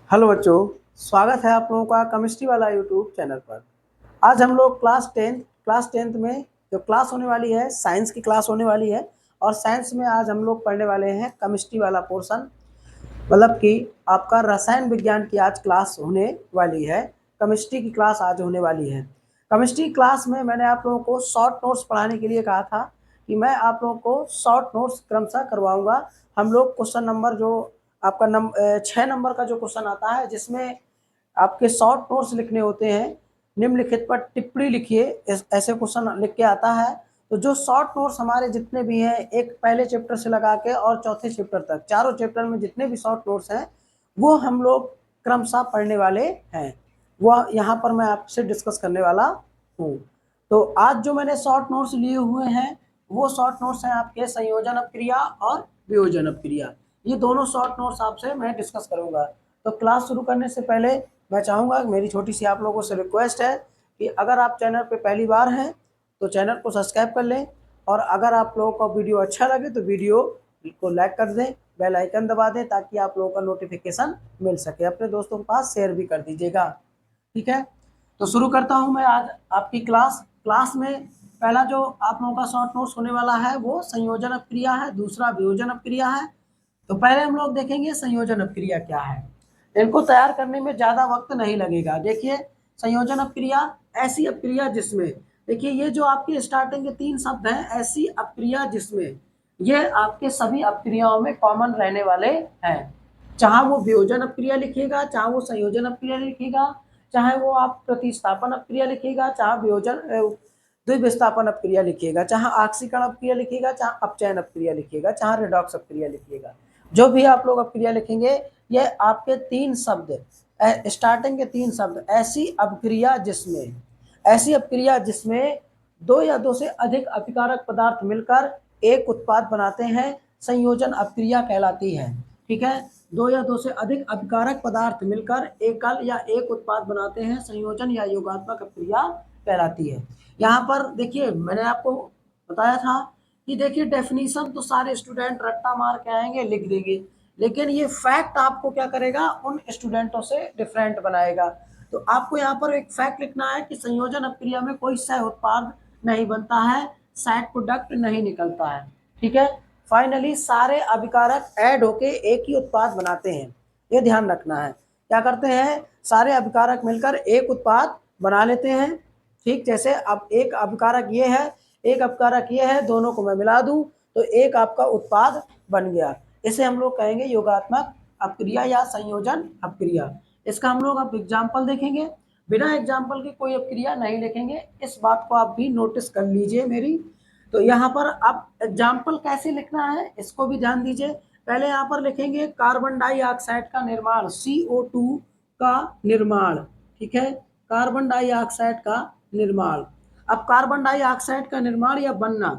Hello बच्चों, स्वागत है आप लोगों का केमिस्ट्री वाला यूट्यूब चैनल पर। आज हम लोग क्लास टेंथ में जो क्लास होने वाली है, साइंस की क्लास होने वाली है। और साइंस में आज हम लोग पढ़ने वाले हैं केमिस्ट्री वाला पोर्शन, मतलब कि आपका रसायन विज्ञान की आज क्लास होने वाली है। केमिस्ट्री की क्लास आज होने वाली है। केमिस्ट्री क्लास में मैंने आप लोगों को शॉर्ट नोट्स पढ़ाने के लिए कहा था कि मैं आप लोगों को शॉर्ट नोट्स क्रमशः करवाऊंगा। हम लोग क्वेश्चन नंबर जो आपका 6 नंबर का जो क्वेश्चन आता है, जिसमें आपके शॉर्ट नोट्स लिखने होते हैं, निम्नलिखित पर टिप्पणी लिखिए, ऐसे क्वेश्चन लिख के आता है। तो जो शॉर्ट नोट्स हमारे जितने भी हैं, एक पहले चैप्टर से लगा के और चौथे चैप्टर तक, चारों चैप्टर में जितने भी शॉर्ट नोट्स हैं वो हम लोग क्रमशः पढ़ने वाले हैं। वो यहाँ पर मैं आपसे डिस्कस करने वाला हूँ। तो आज जो मैंने शॉर्ट नोट्स लिए हुए हैं वो शॉर्ट नोट्स हैं आपके संयोजन अपक्रिया और वियोजन अपक्रिया। ये दोनों शॉर्ट नोट्स आपसे मैं डिस्कस करूंगा। तो क्लास शुरू करने से पहले मैं चाहूँगा, मेरी छोटी सी आप लोगों से रिक्वेस्ट है कि अगर आप चैनल पे पहली बार हैं तो चैनल को सब्सक्राइब कर लें, और अगर आप लोगों को वीडियो अच्छा लगे तो वीडियो को लाइक कर दें, बेल आइकन दबा दें ताकि आप लोगों का नोटिफिकेशन मिल सके। अपने दोस्तों के पास शेयर भी कर दीजिएगा, ठीक है। तो शुरू करता हूं मैं आज आपकी क्लास में पहला जो आप लोगों का शॉर्ट नोट्स होने वाला है वो संयोजन अपक्रिया है, दूसरा वियोजन अपक्रिया है। तो पहले हम लोग देखेंगे संयोजन अपक्रिया क्या है। इनको तैयार करने में ज़्यादा वक्त नहीं लगेगा। देखिए, संयोजन अपक्रिया ऐसी अपक्रिया जिसमें, देखिए ये जो आपके स्टार्टिंग के 3 शब्द हैं, ऐसी अपक्रिया जिसमें, ये आपके सभी अपक्रियाओं में कॉमन रहने वाले हैं। चाहे वो वियोजन अपक्रिया लिखिएगा, चाहे वो संयोजन अपक्रिया लिखिएगा, चाहे वो आप प्रतिस्थापन अपक्रिया लिखिएगा, चाहे वियोजन द्विविस्थापन अपक्रिया लिखिएगा, चाहे ऑक्सीकरण अपक्रिया लिखिएगा, चाहे अपचयन अपक्रिया लिखिएगा, चाहे रिडॉक्स अपक्रिया लिखिएगा, जो भी आप लोग अपक्रिया लिखेंगे, ये आपके 3 शब्द, स्टार्टिंग के 3 शब्द, ऐसी अपक्रिया जिसमें 2 या 2 से अधिक अभिकारक पदार्थ मिलकर एक उत्पाद बनाते हैं, संयोजन अपक्रिया कहलाती है। ठीक है, 2 या 2 से अधिक अभिकारक पदार्थ मिलकर एकल या एक उत्पाद बनाते हैं, संयोजन या योगात्मक अपक्रिया कहलाती है। यहाँ पर देखिए, मैंने आपको बताया था कि देखिए डेफिनेशन तो सारे स्टूडेंट रट्टा मार के आएंगे, लिख देंगे, लेकिन ये फैक्ट आपको क्या करेगा, उन स्टूडेंटों से डिफरेंट बनाएगा। तो आपको यहाँ पर एक फैक्ट लिखना है कि संयोजन अपक्रिया में कोई सह उत्पाद नहीं बनता है, साइड प्रोडक्ट नहीं निकलता है। ठीक है, फाइनली सारे अभिकारक ऐड होके एक ही उत्पाद बनाते हैं, ये ध्यान रखना है। क्या करते हैं, सारे अभिकारक मिलकर एक उत्पाद बना लेते हैं। ठीक, जैसे अब एक अभिकारक ये है, एक अपकारक ये है, दोनों को मैं मिला दूं तो एक आपका उत्पाद बन गया। इसे हम लोग कहेंगे योगात्मक अपक्रिया या संयोजन अपक्रिया। इसका हम लोग अब एग्जाम्पल देखेंगे, बिना एग्जाम्पल के कोई अपक्रिया नहीं लिखेंगे, इस बात को आप भी नोटिस कर लीजिए मेरी। तो यहाँ पर आप एग्जाम्पल कैसे लिखना है इसको भी ध्यान दीजिए। पहले यहाँ पर लिखेंगे कार्बन डाइऑक्साइड का निर्माण, CO2 का निर्माण। ठीक है, कार्बन डाइऑक्साइड का निर्माण। अब कार्बन डाइऑक्साइड का निर्माण या बनना,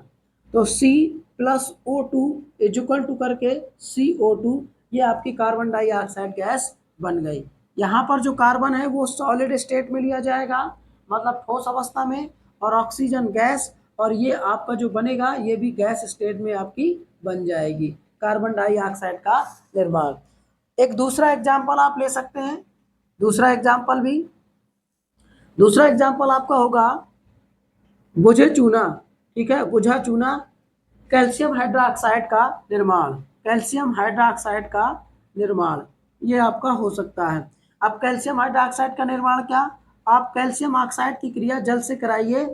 तो C+O2 इज इक्वल टू करके CO2, ये आपकी कार्बन डाइऑक्साइड गैस बन गई। यहाँ पर जो कार्बन है वो सॉलिड स्टेट में लिया जाएगा, मतलब ठोस अवस्था में, और ऑक्सीजन गैस, और ये आपका जो बनेगा ये भी गैस स्टेट में आपकी बन जाएगी, कार्बन डाइऑक्साइड का निर्माण। एक दूसरा एग्जाम्पल आप ले सकते हैं, दूसरा एग्जाम्पल आपका होगा बुझे चूना। ठीक है, बुझा चूना, कैल्शियम हाइड्रोक्साइड का निर्माण, कैल्शियम हाइड्रोक्साइड का निर्माण ये आपका हो सकता है। अब कैल्शियम हाइड्रोक्साइड का निर्माण क्या, आप कैल्शियम ऑक्साइड की क्रिया जल से कराइए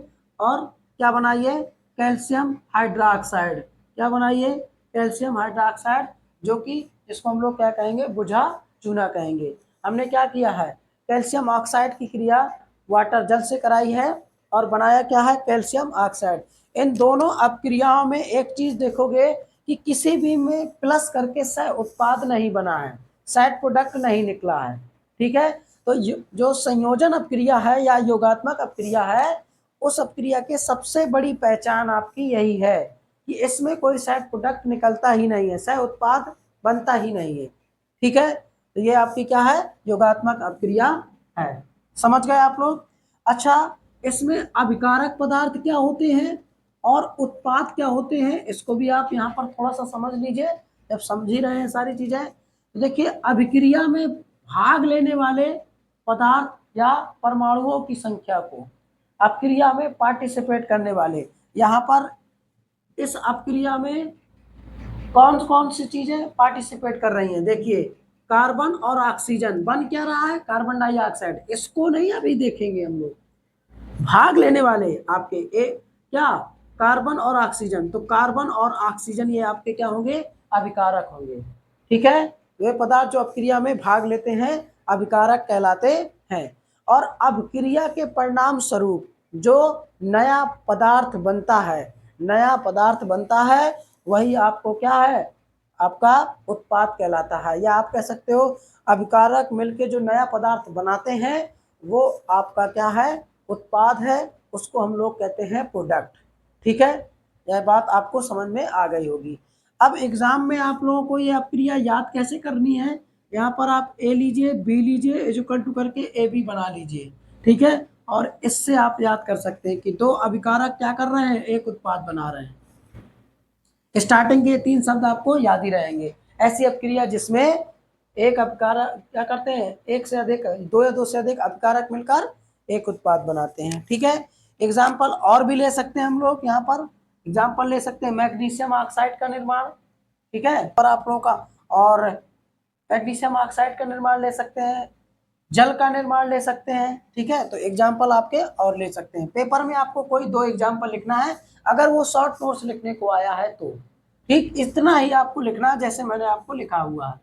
और क्या बनाइए, कैल्शियम हाइड्रोक्साइड। क्या बनाइए, कैल्शियम हाइड्रोक्साइड, जो कि इसको हम लोग क्या कहेंगे, बुझा चूना कहेंगे। हमने क्या किया है, कैल्शियम ऑक्साइड की क्रिया वाटर जल से कराई है और बनाया क्या है, कैल्शियम ऑक्साइड। इन दोनों अपक्रियाओं में एक चीज देखोगे कि किसी भी में प्लस करके सह उत्पाद नहीं बना है, साइड प्रोडक्ट नहीं निकला है। ठीक है, तो जो संयोजन अपक्रिया है या योगात्मक अपक्रिया है, उस अपक्रिया के सबसे बड़ी पहचान आपकी यही है कि इसमें कोई साइड प्रोडक्ट निकलता ही नहीं है, सह उत्पाद बनता ही नहीं है। ठीक है, तो ये आपकी क्या है, योगात्मक अपक्रिया है। समझ गए आप लोग। अच्छा, इसमें अभिकारक पदार्थ क्या होते हैं और उत्पाद क्या होते हैं, इसको भी आप यहाँ पर थोड़ा सा समझ लीजिए। जब समझ ही रहे हैं सारी चीजें, तो देखिए अभिक्रिया में भाग लेने वाले पदार्थ या परमाणुओं की संख्या को, अपक्रिया में पार्टिसिपेट करने वाले। यहाँ पर इस अपक्रिया में कौन कौन सी चीजें पार्टिसिपेट कर रही हैं, देखिए कार्बन और ऑक्सीजन बन क्या रहा है, कार्बन डाइऑक्साइड। इसको नहीं अभी देखेंगे हम लोग, भाग लेने वाले आपके एक क्या, कार्बन और ऑक्सीजन। तो कार्बन और ऑक्सीजन ये आपके क्या होंगे, अभिकारक होंगे। ठीक है, वे पदार्थ जो अपक्रिया में भाग लेते हैं अभिकारक कहलाते हैं। और अपक्रिया के परिणाम स्वरूप जो नया पदार्थ बनता है, नया पदार्थ बनता है, वही आपको क्या है, आपका उत्पाद कहलाता है। या आप कह सकते हो अभिकारक मिलके जो नया पदार्थ बनाते हैं वो आपका क्या है, उत्पाद है, उसको हम लोग कहते हैं प्रोडक्ट। ठीक है, यह बात आपको समझ में आ गई होगी। अब एग्जाम में आप लोगों को ये अपक्रिया याद कैसे करनी है, यहाँ पर आप ए लीजिए, बी लीजिए, इज इक्वल टू करके ए बी बना लीजिए। ठीक है, और इससे आप याद कर सकते हैं कि दो अभिकारक क्या कर रहे हैं, एक उत्पाद बना रहे हैं। स्टार्टिंग के 3 शब्द आपको याद ही रहेंगे। ऐसी अपक्रिया जिसमें एक अपकारक क्या करते हैं, एक से अधिक, दो या दो से अधिक अपकारक मिलकर एक उत्पाद बनाते हैं। ठीक है, एग्जाम्पल और भी ले सकते हैं हम लोग, यहाँ पर एग्जाम्पल ले सकते हैं मैग्नीशियम ऑक्साइड का निर्माण। ठीक है, और आप लोगों का, और मैग्नीशियम ऑक्साइड का निर्माण ले सकते हैं, जल का निर्माण ले सकते हैं। ठीक है, तो एग्जाम्पल आपके और ले सकते हैं। पेपर में आपको कोई 2 एग्जाम्पल लिखना है, अगर वो शॉर्ट नोट्स लिखने को आया है तो। ठीक, इतना ही आपको लिखना है जैसे मैंने आपको लिखा हुआ है,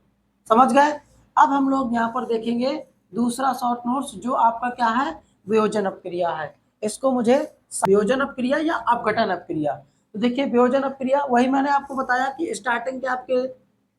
समझ गए। अब हम लोग यहाँ पर देखेंगे दूसरा शॉर्ट नोट्स जो आपका क्या है, वियोजन अपक्रिया है। इसको मुझे वियोजन अपक्रिया या अपघटन अपक्रिया। तो देखिए वियोजन अपक्रिया, वही मैंने आपको बताया कि स्टार्टिंग के आपके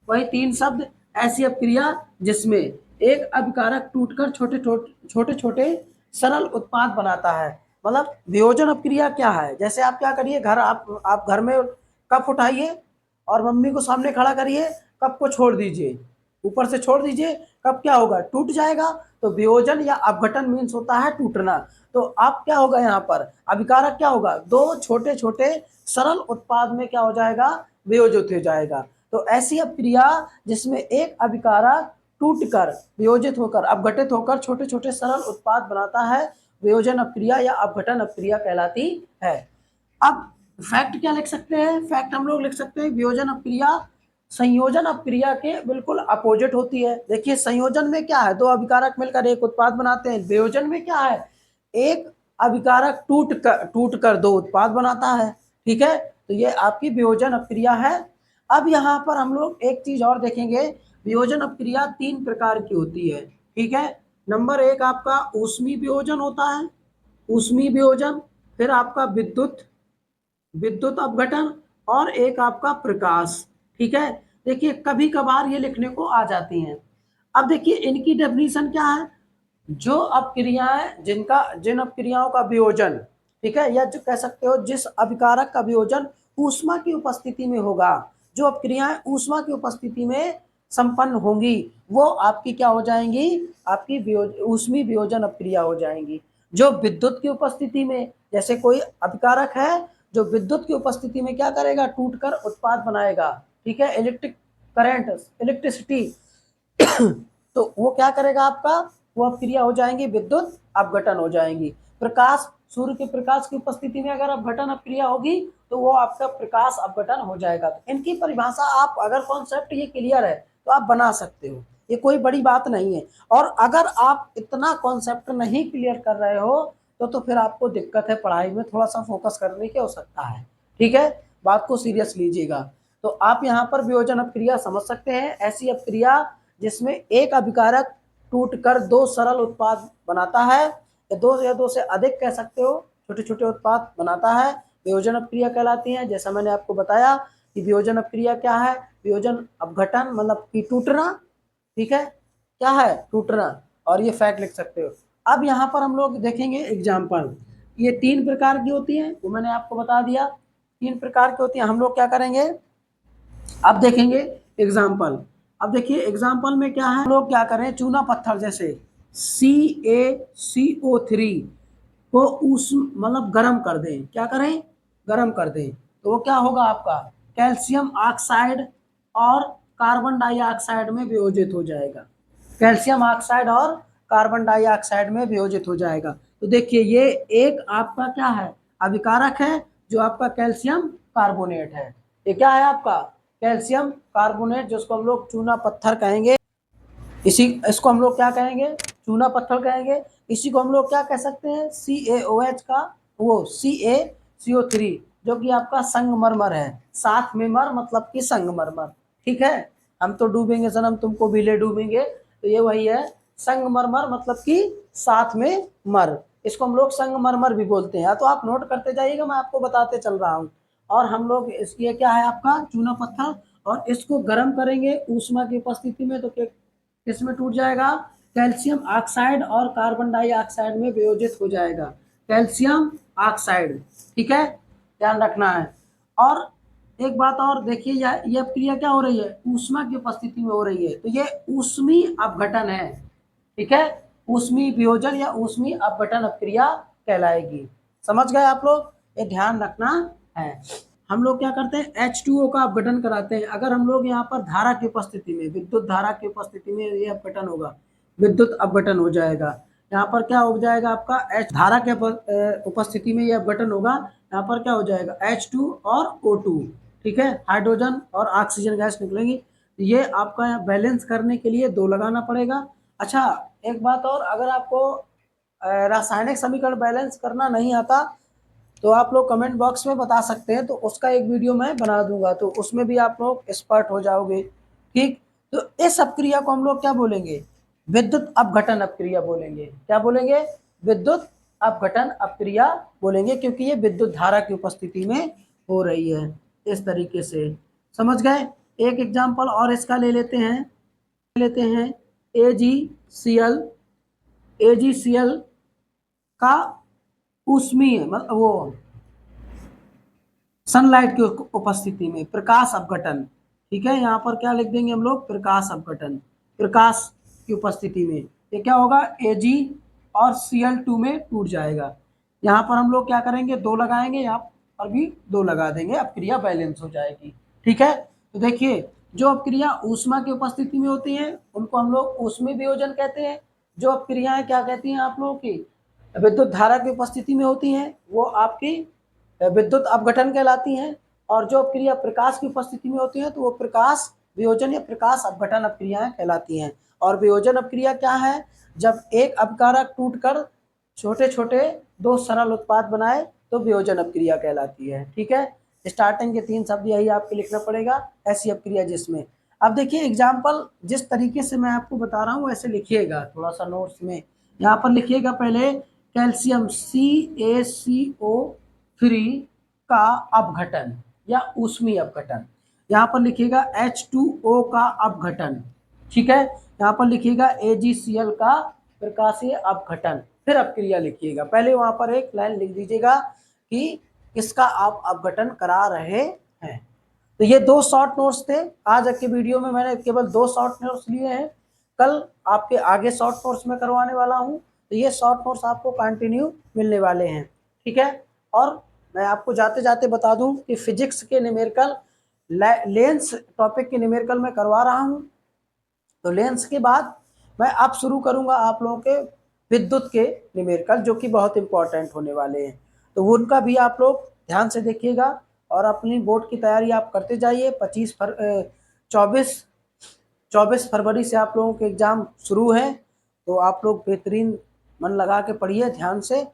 वही 3 शब्द, ऐसी अपक्रिया जिसमें एक अभिकारक टूटकर छोटे छोटे सरल उत्पाद बनाता है। मतलब वियोजन अपक्रिया क्या है, जैसे आप क्या करिए, घर आप घर में कप उठाइए और मम्मी को सामने खड़ा करिए, कप को छोड़ दीजिए, ऊपर से छोड़ दीजिए, कप क्या होगा, टूट जाएगा। तो वियोजन या अपघटन मीन्स होता है टूटना। तो आप क्या होगा, यहाँ पर अभिकारक क्या होगा, दो छोटे छोटे सरल उत्पाद में क्या हो जाएगा, वियोजित हो जाएगा। तो ऐसी अपक्रिया जिसमें एक अभिकारक टूटकर वियोजित होकर अपघटित होकर छोटे छोटे सरल उत्पाद बनाता है, वियोजन अपक्रिया या अपघटन अपक्रिया कहलाती है। अब फैक्ट क्या लिख सकते हैं, फैक्ट हम लोग लिख सकते हैं वियोजन अपक्रिया संयोजन अपक्रिया के बिल्कुल अपोजिट होती है। देखिए संयोजन में क्या है, दो अभिकारक मिलकर एक उत्पाद बनाते हैं। वियोजन में क्या है, एक अभिकारक टूट कर दो उत्पाद बनाता है। ठीक है, तो ये आपकी वियोजन अपक्रिया है। अब यहाँ पर हम लोग एक चीज और देखेंगे, वियोजन अपक्रिया 3 प्रकार की होती है। ठीक है, नंबर 1 आपका ऊष्मीय वियोजन होता है, ऊष्मीय वियोजन। फिर आपका विद्युत विद्युत अपघटन, और एक आपका प्रकाश। ठीक है, देखिए कभी कभार ये लिखने को आ जाती हैं। अब देखिए इनकी डेफिनेशन क्या है, जो अपक्रियाएं जिन अपक्रियाओं का वियोजन, ठीक है, या जो कह सकते हो जिस अभिकारक का वियोजन ऊष्मा की उपस्थिति में होगा, जो अपक्रियाएं ऊष्मा की उपस्थिति में संपन्न होंगी वो आपकी क्या हो जाएंगी, आपकी ऊष्मीय वियोजन अपक्रिया हो जाएंगी। जो विद्युत की उपस्थिति में, जैसे कोई अभिकारक है जो विद्युत की उपस्थिति में क्या करेगा, टूटकर उत्पाद बनाएगा। ठीक है, इलेक्ट्रिक करंट, इलेक्ट्रिसिटी तो वो क्या करेगा आपका, वो अपक्रिया हो जाएंगी, विद्युत अपघटन हो जाएंगी। प्रकाश, सूर्य के प्रकाश की उपस्थिति में अगर अपघटन अपक्रिया होगी तो वो आपका प्रकाश अपघटन हो जाएगा। तो इनकी परिभाषा आप, अगर कॉन्सेप्ट ये क्लियर है तो आप बना सकते हो, ये कोई बड़ी बात नहीं है। और अगर आप इतना कॉन्सेप्ट नहीं क्लियर कर रहे हो तो फिर आपको दिक्कत है, पढ़ाई में थोड़ा सा फोकस करने की आवश्यकता है। ठीक है, बात को सीरियस लीजिएगा। तो आप यहाँ पर वियोजन अपक्रिया समझ सकते हैं, ऐसी अपक्रिया जिसमें एक अभिकारक टूटकर दो सरल उत्पाद बनाता है, या दो से अधिक कह सकते हो छोटे छोटे उत्पाद बनाता है, वियोजन अपक्रिया कहलाती है। जैसा मैंने आपको बताया कि वियोजन अपक्रिया क्या है, वियोजन अपघटन मतलब कि टूटना। ठीक है, क्या है, टूटना। और ये फैक्ट लिख सकते हो। अब यहाँ पर हम लोग देखेंगे एग्जाम्पल, ये 3 प्रकार की होती है, वो मैंने आपको बता दिया 3 प्रकार की होती है। हम लोग क्या करेंगे, अब देखेंगे एग्जाम्पल। अब देखिए एग्जाम्पल में क्या है, हम लोग क्या करें, चूना पत्थर जैसे CaCO3 को उस मतलब गर्म कर दें, क्या करें, गर्म कर दें, तो वो क्या होगा आपका, कैल्शियम ऑक्साइड और कार्बन डाइऑक्साइड में वियोजित हो जाएगा। कैल्शियम ऑक्साइड और कार्बन डाइऑक्साइड में वियोजित हो जाएगा। तो देखिए ये एक आपका क्या है, अभिकारक है, जो आपका कैल्शियम कार्बोनेट है। ये क्या है आपका कैल्शियम कार्बोनेट, जिसको हम लोग चूना पत्थर कहेंगे। इसको हम लोग क्या कहेंगे, चूना पत्थर कहेंगे। इसी को हम लोग क्या कह सकते हैं, CaOH का वो CaCO3, जो कि आपका संगमरमर है। साथ में मर मतलब कि संगमरमर। ठीक है, हम तो डूबेंगे सनम तुमको भी ले डूबेंगे, तो ये वही है संगमरमर, मतलब कि साथ में मर। इसको हम लोग संगमरमर भी बोलते हैं। तो आप नोट करते जाइएगा, मैं आपको बताते चल रहा हूँ। और हम लोग इसकी क्या है आपका चूना पत्थर, और इसको गर्म करेंगे ऊष्मा की उपस्थिति में, तो किसमें टूट जाएगा, कैल्शियम ऑक्साइड और कार्बन डाइऑक्साइड में वियोजित हो जाएगा, कैल्शियम ऑक्साइड। ठीक है, ध्यान रखना है। और एक बात और देखिए, यह क्रिया क्या हो रही है, ऊष्मा की उपस्थिति में हो रही है, तो ये ऊष्मी अपघटन है। ठीक है, ऊष्मी वियोजन या ऊष्मी अपघटन अपक्रिया कहलाएगी। समझ गए आप लोग, ये ध्यान रखना है। हम लोग क्या करते हैं, H2O का अपघटन कराते हैं। अगर हम लोग यहाँ पर धारा की उपस्थिति में, विद्युत धारा की उपस्थिति में ये अपघटन होगा, विद्युत अपघटन हो जाएगा। यहाँ पर क्या हो जाएगा आपका H, धारा के उपस्थिति में ये अपघटन होगा। यहाँ पर क्या हो जाएगा H2 और O2। ठीक है, हाइड्रोजन और ऑक्सीजन गैस निकलेंगी। ये आपका यहाँ बैलेंस करने के लिए 2 लगाना पड़ेगा। अच्छा, एक बात और, अगर आपको रासायनिक समीकरण बैलेंस करना नहीं आता, तो आप लोग कमेंट बॉक्स में बता सकते हैं, तो उसका एक वीडियो मैं बना दूंगा, तो उसमें भी आप लोग एक्सपर्ट हो जाओगे। ठीक, तो इस अपक्रिया को हम लोग क्या बोलेंगे, विद्युत अपघटन अपक्रिया बोलेंगे। क्या बोलेंगे, विद्युत अपघटन अपक्रिया बोलेंगे, क्योंकि ये विद्युत धारा की उपस्थिति में हो रही है। इस तरीके से समझ गए। एक एग्जाम्पल और इसका ले लेते हैं AgCl। AgCl का ऊष्मीय मतलब वो सनलाइट की उपस्थिति में प्रकाश अपघटन। ठीक है, यहाँ पर क्या लिख देंगे हम लोग, प्रकाश अपघटन, प्रकाश की उपस्थिति में ये क्या होगा, Ag और Cl2 में टूट जाएगा। यहाँ पर हम लोग क्या करेंगे, 2 लगाएंगे, यहाँ पर भी 2 लगा देंगे, अपक्रिया बैलेंस हो जाएगी। ठीक है, तो देखिए जो अपक्रिया ऊष्मा की उपस्थिति में होती है उनको हम लोग ऊष्मीय वियोजन कहते हैं। जो अपक्रियाएं क्या कहती हैं आप लोगों की, विद्युत धारा की उपस्थिति में होती हैं, वो आपकी विद्युत अपघटन कहलाती हैं। और जो क्रिया प्रकाश की उपस्थिति में होती है, तो वो प्रकाश वियोजन या प्रकाश अपघटन अपक्रियाएं कहलाती हैं। और वियोजन अपक्रिया क्या है, जब एक अपकारक टूटकर छोटे छोटे 2 सरल उत्पाद बनाए, तो वियोजन अपक्रिया कहलाती है। ठीक है, स्टार्टिंग के 3 शब्द यही आपको लिखना पड़ेगा, ऐसी अपक्रिया जिसमें। अब देखिए एग्जाम्पल, जिस तरीके से मैं आपको बता रहा हूँ वैसे लिखिएगा थोड़ा सा नोट्स में। यहाँ पर लिखिएगा पहले कैल्शियम CaCO3 का अपघटन या ऊष्मीय अपघटन। यहाँ पर लिखिएगा H2O का अपघटन। ठीक है, यहाँ पर लिखिएगा AgCl का प्रकाशीय अपघटन। फिर अपक्रिया लिखिएगा, पहले वहां पर एक लाइन लिख दीजिएगा कि इसका आप अपघटन करा रहे हैं। तो ये 2 शॉर्ट नोट्स थे। आज के वीडियो में मैंने केवल 2 शॉर्ट नोट्स लिए हैं, कल आपके आगे शॉर्ट नोट्स में करवाने वाला हूँ। तो ये शॉर्ट नोट्स आपको कंटिन्यू मिलने वाले हैं। ठीक है, और मैं आपको जाते जाते बता दूं कि फिजिक्स के न्यूमेरिकल, लेंस टॉपिक के न्यूमेरिकल मैं करवा रहा हूँ। तो लेंस के बाद मैं अब शुरू करूंगा आप लोगों के विद्युत के न्यूमेरिकल, जो कि बहुत इंपॉर्टेंट होने वाले हैं। तो उनका भी आप लोग ध्यान से देखिएगा, और अपनी बोर्ड की तैयारी आप करते जाइए। 24 फरवरी से आप लोगों के एग्ज़ाम शुरू है, तो आप लोग बेहतरीन मन लगा के पढ़िए ध्यान से,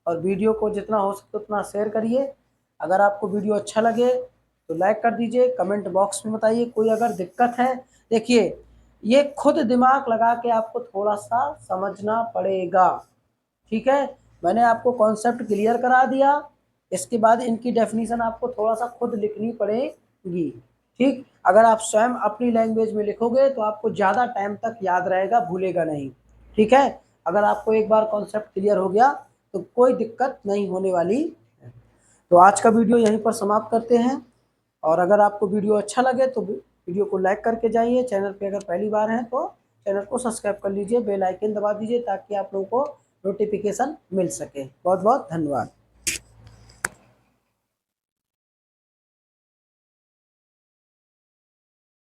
और वीडियो को जितना हो सके उतना शेयर करिए। अगर आपको वीडियो अच्छा लगे तो लाइक कर दीजिए, कमेंट बॉक्स में बताइए कोई अगर दिक्कत है। देखिए ये खुद दिमाग लगा के आपको थोड़ा सा समझना पड़ेगा। ठीक है, मैंने आपको कॉन्सेप्ट क्लियर करा दिया, इसके बाद इनकी डेफिनेशन आपको थोड़ा सा खुद लिखनी पड़ेगी। ठीक, अगर आप स्वयं अपनी लैंग्वेज में लिखोगे तो आपको ज़्यादा टाइम तक याद रहेगा, भूलेगा नहीं। ठीक है, अगर आपको एक बार कॉन्सेप्ट क्लियर हो गया तो कोई दिक्कत नहीं होने वाली है। तो आज का वीडियो यहीं पर समाप्त करते हैं, और अगर आपको वीडियो अच्छा लगे तो वीडियो को लाइक करके जाइए। चैनल पे अगर पहली बार हैं तो चैनल को सब्सक्राइब कर लीजिए, बेल आइकन दबा दीजिए, ताकि आप लोगों को नोटिफिकेशन मिल सके। बहुत बहुत धन्यवाद।